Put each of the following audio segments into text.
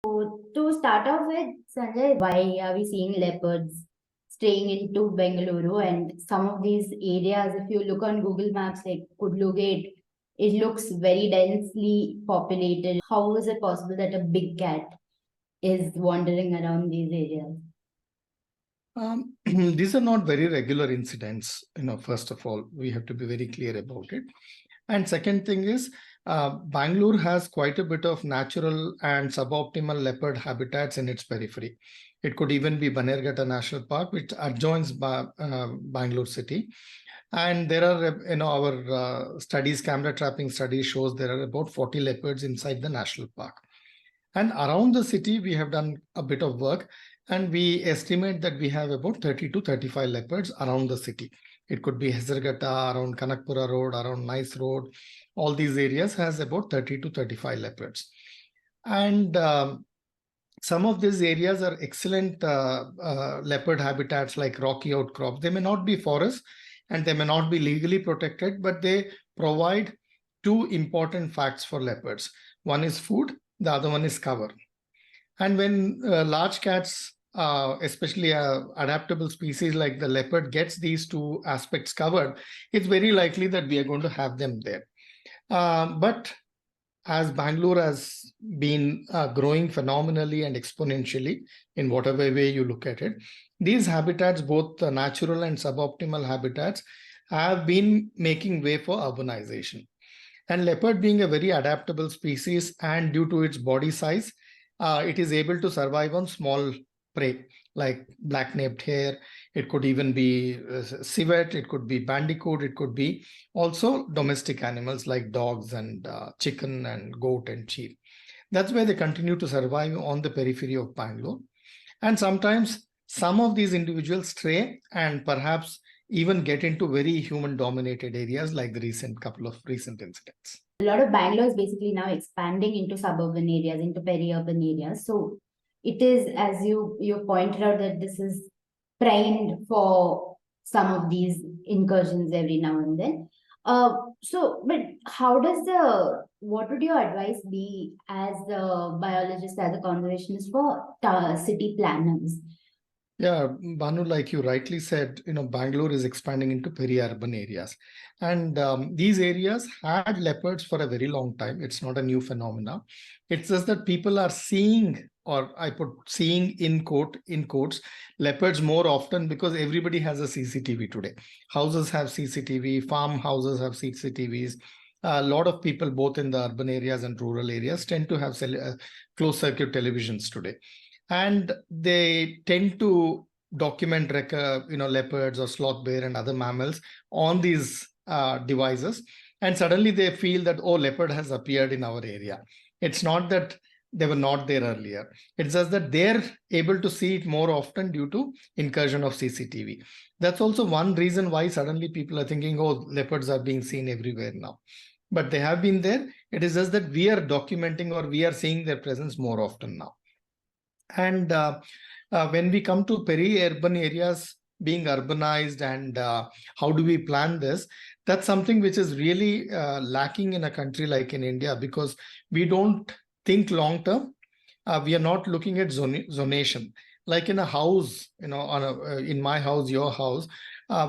So to start off with, Sanjay, why are we seeing leopards straying into Bengaluru and some of these areas? If you look on Google Maps, like Kudlu Gate, it looks very densely populated. How is it possible that a big cat is wandering around these areas? These are not very regular incidents. First of all, we have to be very clear about it. And second thing is, Bangalore has quite a bit of natural and suboptimal leopard habitats in its periphery. It could even be Banerghatta National Park, which adjoins Bangalore city. And there are, our studies, camera trapping studies shows there are about 40 leopards inside the national park. And around the city, we have done a bit of work, and we estimate that we have about 30 to 35 leopards around the city. It could be Hesarghatta, around Kanakpura Road, around Nice Road. All these areas has about 30 to 35 leopards. And some of these areas are excellent leopard habitats like rocky outcrops. They may not be forests and they may not be legally protected, but they provide two important facts for leopards. One is food, the other one is cover. And when large cats, especially adaptable species like the leopard, gets these two aspects covered, it's very likely that we are going to have them there. But as Bangalore has been growing phenomenally and exponentially in whatever way you look at it, these habitats, both the natural and suboptimal habitats, have been making way for urbanization. And leopard being a very adaptable species and due to its body size, it is able to survive on small prey like black-naped hare. It could even be civet, it could be bandicoot, it could be also domestic animals like dogs and chicken and goat and sheep. That's why they continue to survive on the periphery of Bangalore. And sometimes some of these individuals stray and perhaps even get into very human-dominated areas like the couple of recent incidents. A lot of Bangalore is basically now expanding into suburban areas, into peri-urban areas. So it is, as you pointed out, that this is primed for some of these incursions every now and then. But what would your advice be as a biologist, as a conservationist for city planners? Yeah, Banu, like you rightly said, Bangalore is expanding into peri-urban areas. And these areas had leopards for a very long time. It's not a new phenomena. It's just that people are seeing, or I put seeing in quotes, leopards more often because everybody has a CCTV today. Houses have CCTV, farmhouses have CCTVs. A lot of people, both in the urban areas and rural areas, tend to have closed circuit televisions today. And they tend to document leopards or sloth bear and other mammals on these devices. And suddenly they feel that, oh, leopard has appeared in our area. It's not that they were not there earlier. It's just that they're able to see it more often due to incursion of CCTV. That's also one reason why suddenly people are thinking, oh, leopards are being seen everywhere now. But they have been there. It is just that we are documenting or we are seeing their presence more often now. And when we come to peri-urban areas being urbanized and how do we plan this, that's something which is really lacking in a country like in India, because we don't think long term. We are not looking at zonation. Like in a house, in my house, your house,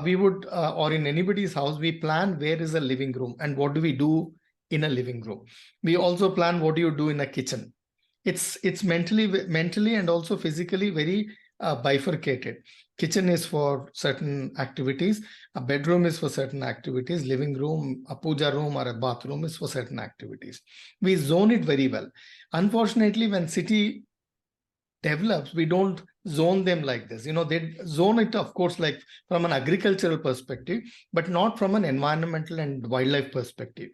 we would, or in anybody's house, we plan where is a living room and what do we do in a living room. We also plan what do you do in a kitchen. It's mentally and also physically very bifurcated. Kitchen is for certain activities, a bedroom is for certain activities, living room, a puja room or a bathroom is for certain activities. We zone it very well. Unfortunately, when city develops, we don't zone them like this. They zone it, of course, like from an agricultural perspective, but not from an environmental and wildlife perspective.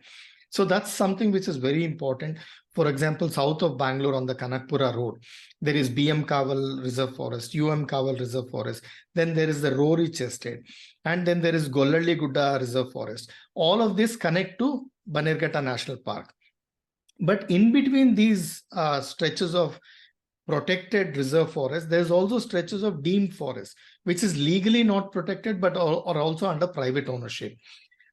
So that's something which is very important. For example, south of Bangalore on the Kanakpura Road, there is BM Kaval Reserve Forest, UM Kaval Reserve Forest. Then there is the Rorich Estate. And then there is Gollalli Gudda Reserve Forest. All of this connect to Banerghatta National Park. But in between these stretches of protected reserve forest, there's also stretches of deemed forest, which is legally not protected, but are also under private ownership.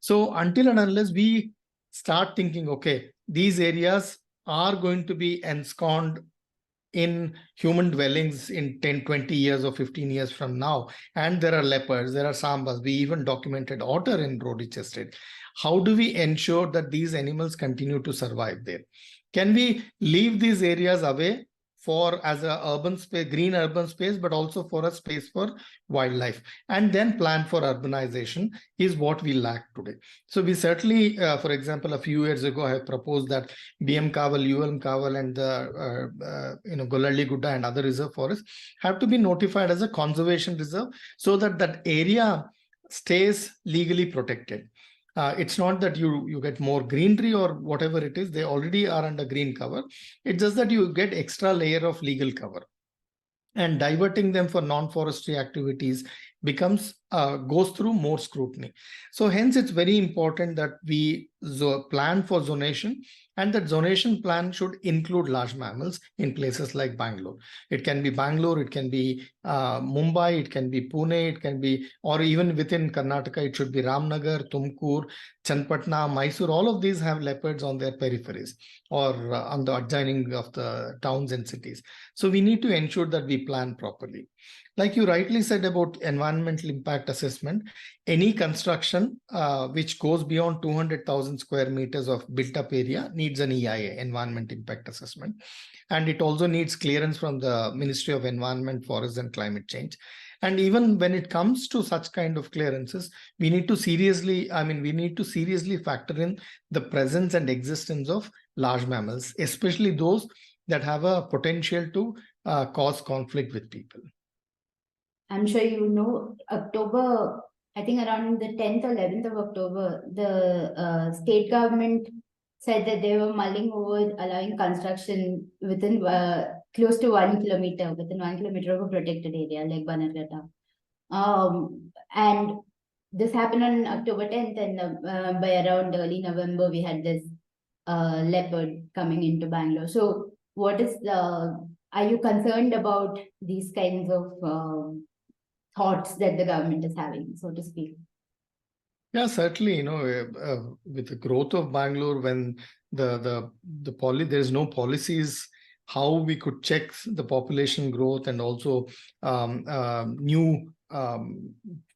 So until and unless we start thinking, okay, these areas are going to be ensconced in human dwellings in 10, 20 years or 15 years from now, and there are leopards, there are sambas, we even documented otter in Rodiche Estate. How do we ensure that these animals continue to survive there? Can we leave these areas away for as a urban space, green urban space, but also for a space for wildlife, and then plan for urbanization is what we lack today. So we certainly, for example, a few years ago, I have proposed that BM Kaval, ULM Kaval, and the Golalli Gudda and other reserve forests have to be notified as a conservation reserve so that that area stays legally protected. It's not that you get more greenery or whatever it is, they already are under green cover. It's just that you get extra layer of legal cover. And diverting them for non-forestry activities goes through more scrutiny. So hence it's very important that we plan for zonation, and that zonation plan should include large mammals in places like Bangalore. It can be Bangalore, it can be Mumbai, it can be Pune, it can be, or even within Karnataka, it should be Ramnagar, Tumkur, Chanpatna, Mysore. All of these have leopards on their peripheries or on the adjoining of the towns and cities. So we need to ensure that we plan properly. Like you rightly said about environmental impact assessment, any construction which goes beyond 200,000 square meters of built up area needs an EIA, environment impact assessment. And it also needs clearance from the Ministry of Environment, Forests and Climate Change. And even when it comes to such kind of clearances, we need to seriously factor in the presence and existence of large mammals, especially those that have a potential to cause conflict with people. I'm sure you know, October, I think around the 10th or 11th of October, the state government said that they were mulling over allowing construction within close to 1 kilometer, within 1 kilometer of a protected area like Bannerghatta. And this happened on October 10th, and by around early November, we had this leopard coming into Bangalore. So what is are you concerned about these kinds of thoughts that the government is having, so to speak? Yeah, certainly, with the growth of Bangalore, when there is no policies, how we could check the population growth and also new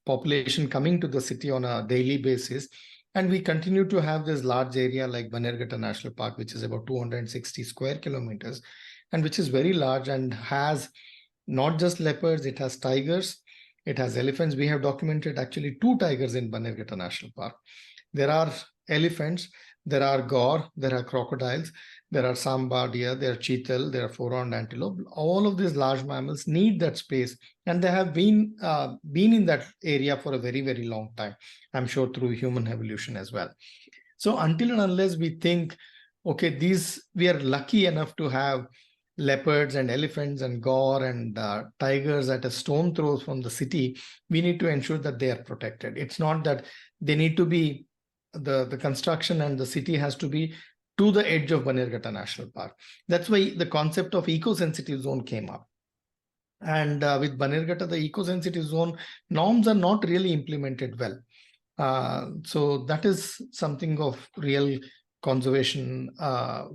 population coming to the city on a daily basis. And we continue to have this large area like Bannerghatta National Park, which is about 260 square kilometers, and which is very large and has not just leopards, it has tigers, it has elephants. We have documented actually 2 tigers in Bannerghatta National Park. There are elephants, there are gaur, there are crocodiles, there are samba deer, there are cheetal, there are four-horned antelope. All of these large mammals need that space, and they have been in that area for a very, very long time, I'm sure through human evolution as well. So until and unless we think, okay, we are lucky enough to have leopards and elephants and gaur and tigers at a stone throw from the city, we need to ensure that they are protected. It's not that they need to be, the construction and the city has to be to the edge of Bannerghatta National Park. That's why the concept of eco-sensitive zone came up. And with Bannerghatta, the eco-sensitive zone norms are not really implemented well. So that is something of real conservation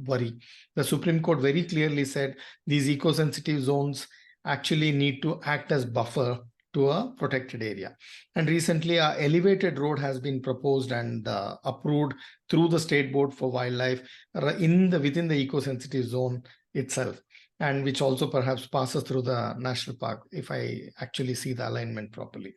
worry. The Supreme Court very clearly said these eco-sensitive zones actually need to act as buffer to a protected area. And recently, an elevated road has been proposed and approved through the State Board for Wildlife within the eco-sensitive zone itself, and which also perhaps passes through the national park if I actually see the alignment properly.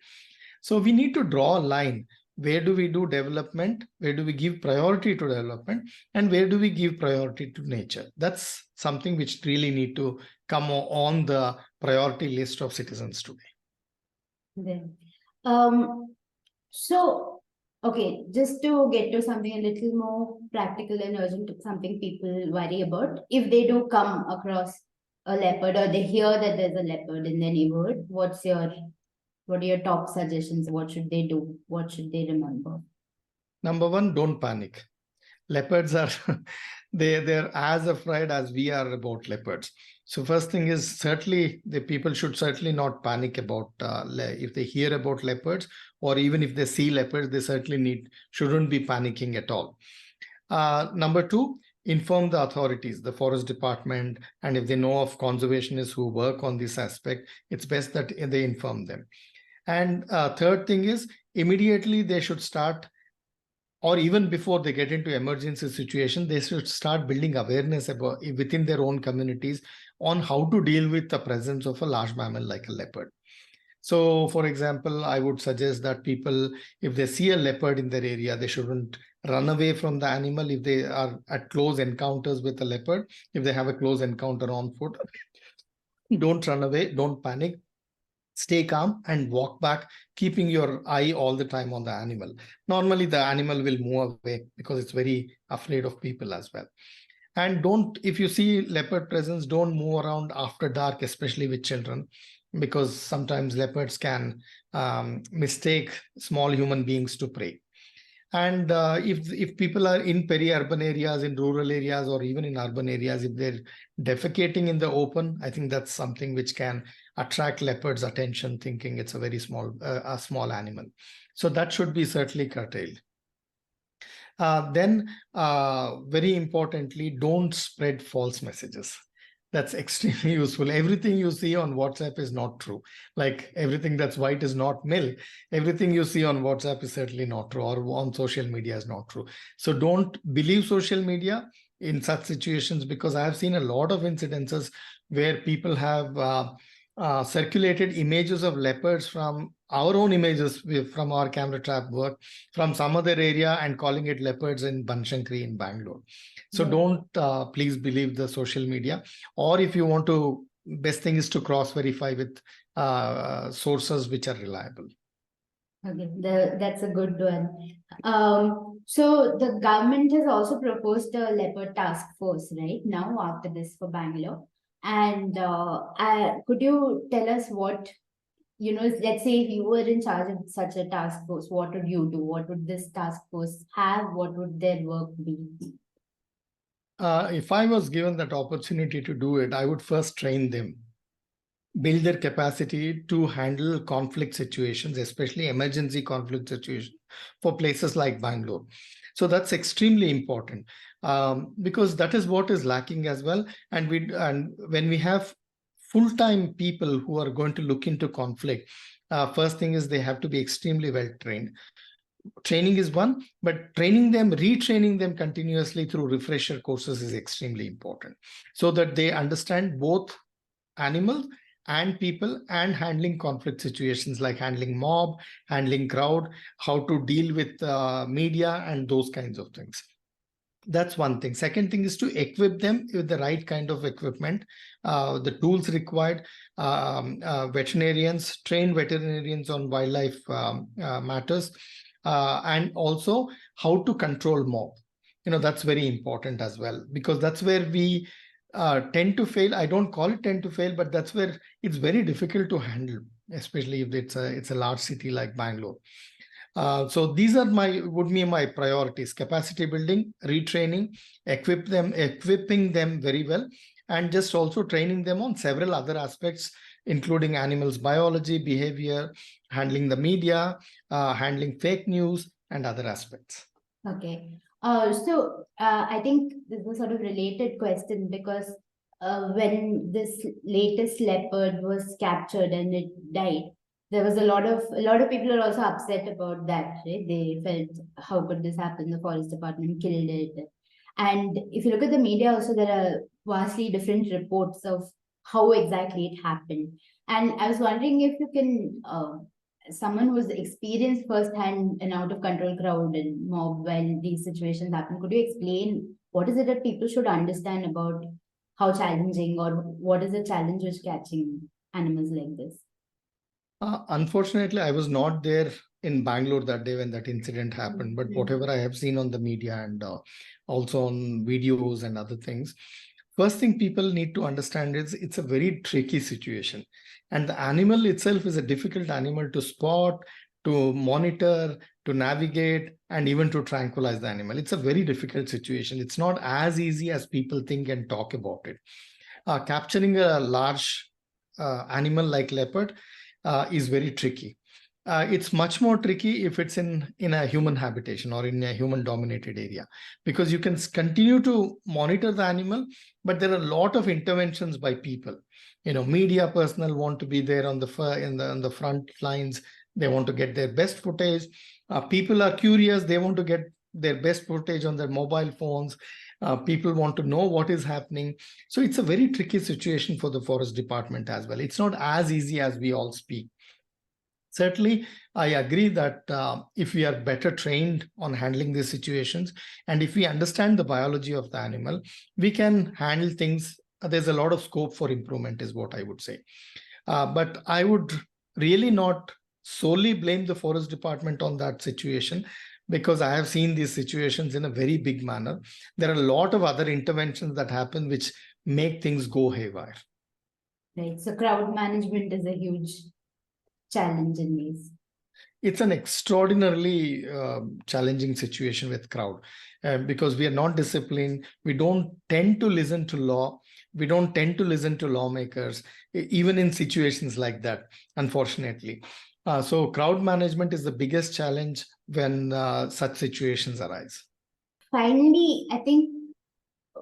So we need to draw a line. Where do we do development? Where do we give priority to development? And where do we give priority to nature? That's something which really need to come on the priority list of citizens today. So, okay, just to get to something a little more practical and urgent, something people worry about, if they do come across a leopard or they hear that there's a leopard in their neighborhood, what are your top suggestions? What should they do? What should they remember? Number one, don't panic. Leopards are, they're as afraid as we are about leopards. So first thing is, certainly the people should certainly not panic about if they hear about leopards, or even if they see leopards, they certainly shouldn't be panicking at all. Number two, inform the authorities, the forest department, and if they know of conservationists who work on this aspect, it's best that they inform them. And third thing is, immediately they should start, or even before they get into emergency situation, they should start building awareness about within their own communities on how to deal with the presence of a large mammal like a leopard. So, for example, I would suggest that people, if they see a leopard in their area, they shouldn't run away from the animal if they are at close encounters with a leopard. If they have a close encounter on foot, don't run away, don't panic. Stay calm and walk back, keeping your eye all the time on the animal. Normally, the animal will move away because it's very afraid of people as well. And don't, if you see leopard presence, don't move around after dark, especially with children, because sometimes leopards can mistake small human beings to prey. And if people are in peri-urban areas, in rural areas, or even in urban areas, if they're defecating in the open, I think that's something which can attract leopards' attention, thinking it's a very small, a small animal. So that should be certainly curtailed. Then, very importantly, don't spread false messages. That's extremely useful. Everything you see on WhatsApp is not true. Like everything that's white is not milk. Everything you see on WhatsApp is certainly not true, or on social media is not true. So don't believe social media in such situations, because I have seen a lot of incidences where people have circulated images of leopards from our own images from our camera trap work from some other area and calling it leopards in Banshankari in Bangalore. So don't please believe the social media. Or if you want to, best thing is to cross-verify with sources which are reliable. Okay, that's a good one. So the government has also proposed a leopard task force right now after this for Bangalore. And could you tell us what, let's say if you were in charge of such a task force, what would you do? What would this task force have? What would their work be? If I was given that opportunity to do it, I would first train them, build their capacity to handle conflict situations, especially emergency conflict situations for places like Bangalore. So that's extremely important because that is what is lacking as well. And when we have full-time people who are going to look into conflict, first thing is they have to be extremely well trained. Training is one, but training them, retraining them continuously through refresher courses is extremely important, so that they understand both animals and people and handling conflict situations like handling mob, handling crowd, how to deal with media and those kinds of things. That's one thing. Second thing is to equip them with the right kind of equipment, the tools required, veterinarians, train veterinarians on wildlife matters, and also how to control mob. That's very important as well, because that's where we tend to fail. I don't call it tend to fail, but that's where it's very difficult to handle, especially if it's a large city like Bangalore. So these are would be my priorities: capacity building, retraining, equipping them very well, and just also training them on several other aspects, including animals biology, behavior, handling the media, handling fake news, and other aspects. Okay. So I think this is a sort of related question, because when this latest leopard was captured and it died, there was a lot of people are also upset about that, right? They felt, how could this happen? The forest department killed it. And if you look at the media also, there are vastly different reports of how exactly it happened. And I was wondering if you can, someone who's experienced firsthand an out of control crowd and mob when these situations happen, could you explain what is it that people should understand about how challenging, or what is the challenge with catching animals like this? Unfortunately, I was not there in Bangalore that day when that incident happened, but whatever I have seen on the media and also on videos and other things, first thing people need to understand is it's a very tricky situation. And the animal itself is a difficult animal to spot, to monitor, to navigate, and even to tranquilize the animal. It's a very difficult situation. It's not as easy as people think and talk about it. Capturing a large animal like leopard is very tricky. It's much more tricky if it's in a human habitation or in a human dominated area, because you can continue to monitor the animal, but there are a lot of interventions by people. Media personnel want to be there on the front lines. They want to get their best footage. People are curious. They want to get their best footage on their mobile phones. People want to know what is happening. So it's a very tricky situation for the forest department as well. It's not as easy as we all speak. Certainly, I agree that if we are better trained on handling these situations, and if we understand the biology of the animal, we can handle things. There's a lot of scope for improvement, is what I would say. But I would really not solely blame the forest department on that situation, because I have seen these situations in a very big manner. There are a lot of other interventions that happen which make things go haywire. Right. So crowd management is a huge challenge in these. It's an extraordinarily challenging situation with crowd, because we are not disciplined. We don't tend to listen to law. We don't tend to listen to lawmakers, even in situations like that, unfortunately. So crowd management is the biggest challenge when such situations arise. Finally, I think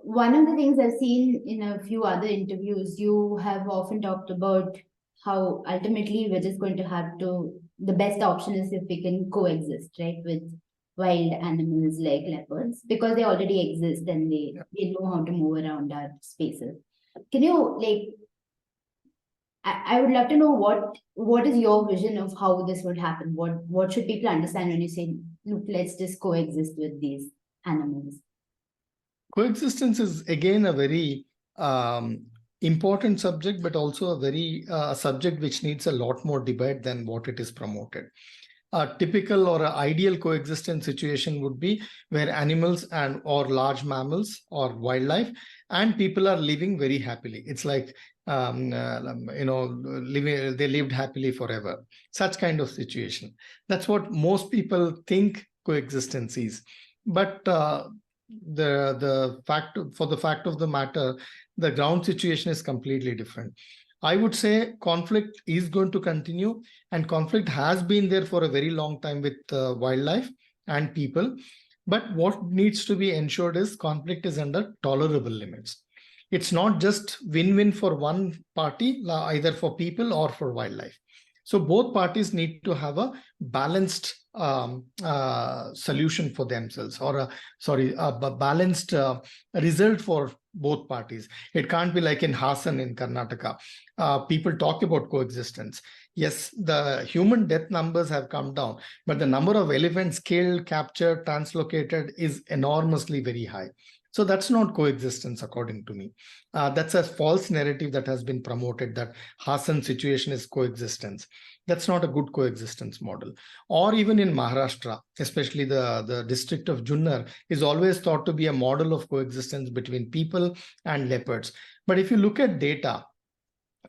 one of the things I've seen in a few other interviews, you have often talked about how ultimately we're just going to have to, the best option is if we can coexist, right, with wild animals like leopards, because they already exist and they know how to move around our spaces. Can you, I would love to know what is your vision of how this would happen? What should people understand when you say, look, let's just coexist with these animals? Coexistence is again a very important subject, but also a very subject which needs a lot more debate than what it is promoted. A typical or an ideal coexistence situation would be where animals or large mammals or wildlife and people are living very happily. It's like they lived happily forever. Such kind of situation. That's what most people think coexistence is. But the fact of the matter, the ground situation is completely different. I would say conflict is going to continue, and conflict has been there for a very long time with wildlife and people. But what needs to be ensured is conflict is under tolerable limits. It's not just win-win for one party, either for people or for wildlife. So both parties need to have a balanced solution for themselves, or a balanced result for both parties. It can't be like in Hassan in Karnataka. People talk about coexistence. Yes, the human death numbers have come down, but the number of elephants killed, captured, translocated is enormously very high. So that's not coexistence, according to me. That's a false narrative that has been promoted, that Hassan situation is coexistence. That's not a good coexistence model. Or even in Maharashtra, especially the district of Junnar is always thought to be a model of coexistence between people and leopards. But if you look at data,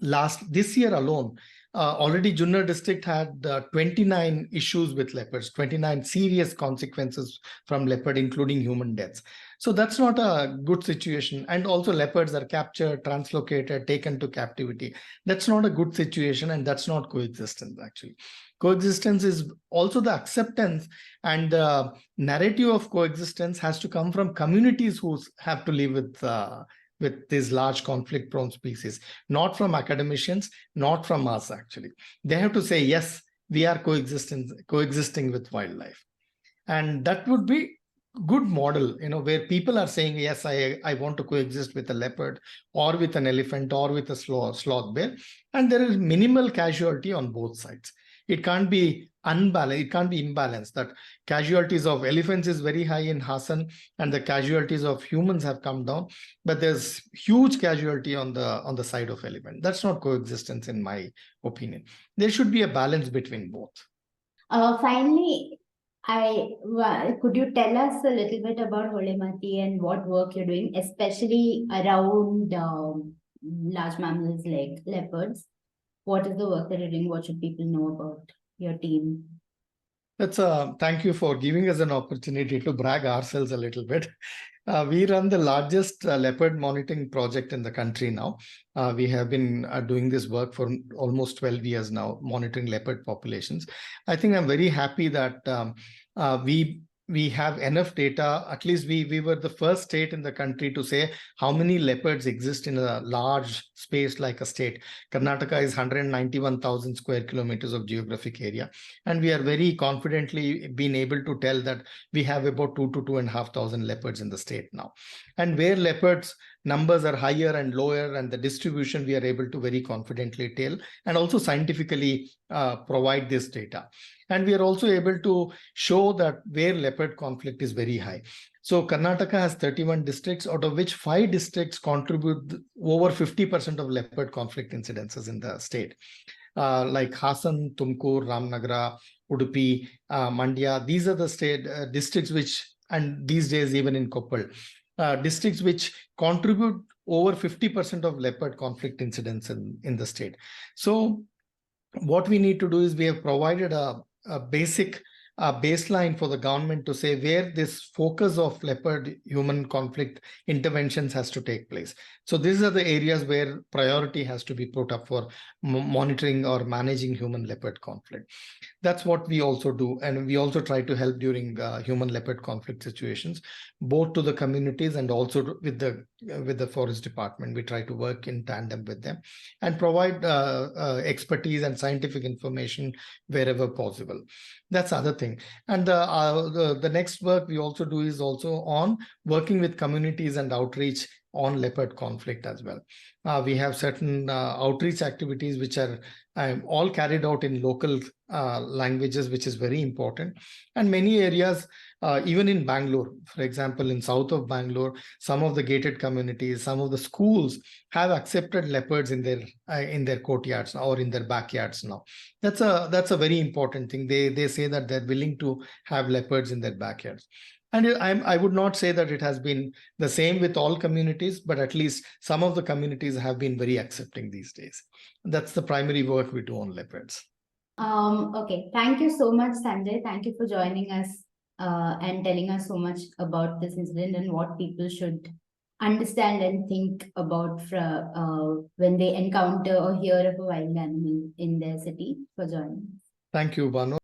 this year alone, already Junnar district had 29 issues with leopards, 29 serious consequences from leopard, including human deaths. So that's not a good situation. And also leopards are captured, translocated, taken to captivity. That's not a good situation, and that's not coexistence, actually. Coexistence is also the acceptance, and the narrative of coexistence has to come from communities who have to live with these large conflict-prone species, not from academicians, not from us, actually. They have to say, yes, we are coexisting with wildlife. And that would be good model, where people are saying, yes, I want to coexist with a leopard or with an elephant or with a sloth bear. And there is minimal casualty on both sides. It can't be unbalanced. It can't be imbalanced. That casualties of elephants is very high in Hassan, and the casualties of humans have come down. But there's huge casualty on the side of elephant. That's not coexistence, in my opinion. There should be a balance between both. Finally, could you tell us a little bit about Holemati and what work you're doing, especially around large mammals like leopards? What is the work that you're doing? What should people know about your team? Thank you for giving us an opportunity to brag ourselves a little bit. We run the largest leopard monitoring project in the country now. We have been doing this work for almost 12 years now, monitoring leopard populations. I think I'm very happy that we have enough data. At least we were the first state in the country to say how many leopards exist in a large space like a state. Karnataka is 191,000 square kilometers of geographic area. And we are very confidently been able to tell that we have about 2 to 2,500 leopards in the state now. And where leopards numbers are higher and lower, and the distribution we are able to very confidently tell, and also scientifically provide this data. And we are also able to show that where leopard conflict is very high. So Karnataka has 31 districts, out of which 5 districts contribute over 50% of leopard conflict incidences in the state. Like Hassan, Tumkur, Ramnagara, Udupi, Mandya. These are the state districts which, and these days even in Koppal, districts which contribute over 50% of leopard conflict incidents in the state. So what we need to do is we have provided a basic baseline for the government to say where this focus of leopard human conflict interventions has to take place. So these are the areas where priority has to be put up for monitoring or managing human leopard conflict. That's what we also do. And we also try to help during human leopard conflict situations, both to the communities and also with the forest department. We try to work in tandem with them and provide expertise and scientific information wherever possible. That's the other thing. And the next work we also do is also on working with communities and outreach on leopard conflict as well. We have certain outreach activities which are all carried out in local languages, which is very important. And many areas, even in Bangalore, for example, in south of Bangalore, some of the gated communities, some of the schools have accepted leopards in their courtyards or in their backyards now. That's a very important thing. They say that they're willing to have leopards in their backyards. And I would not say that it has been the same with all communities, but at least some of the communities have been very accepting these days. That's the primary work we do on leopards. Okay, thank you so much, Sanjay. Thank you for joining us and telling us so much about this incident and what people should understand and think about when they encounter or hear of a wild animal in their city. For joining. Thank you, Banu.